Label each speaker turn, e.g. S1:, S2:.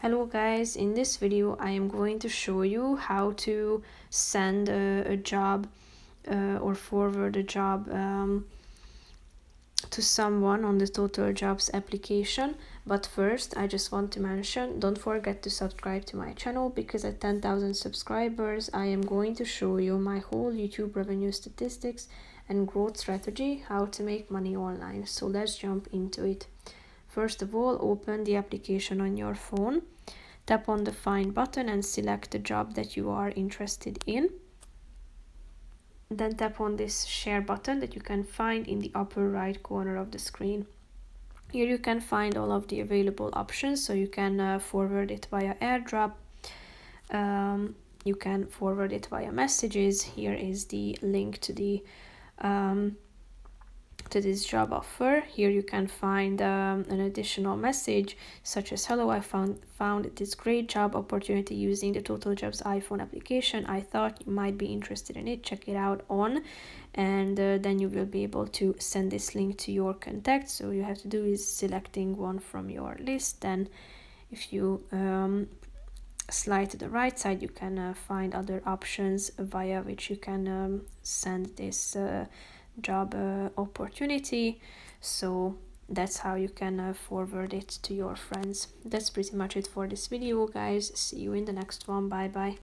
S1: Hello guys, in this video I am going to show you how to send a job or forward a job to someone on the Totaljobs application. But first I just want to mention, don't forget to subscribe to my channel, because at 10,000 subscribers I am going to show you my whole YouTube revenue statistics and growth strategy, how to make money online. So let's jump into it. First of all, open the application on your phone, tap on the Find button and select the job that you are interested in. Then tap on this Share button that you can find in the upper right corner of the screen. Here you can find all of the available options, so you can forward it via airdrop, you can forward it via messages. Here is the link to this job offer. Here you can find an additional message such as, hello, I found this great job opportunity using the Totaljobs iPhone application. I thought you might be interested in it. Check it out on, and then you will be able to send this link to your contacts. So you have to do is selecting one from your list. Then if you slide to the right side, you can find other options via which you can send this job opportunity. So that's how you can forward it to your friends. That's pretty much it for this video, guys. See you in the next one. Bye bye.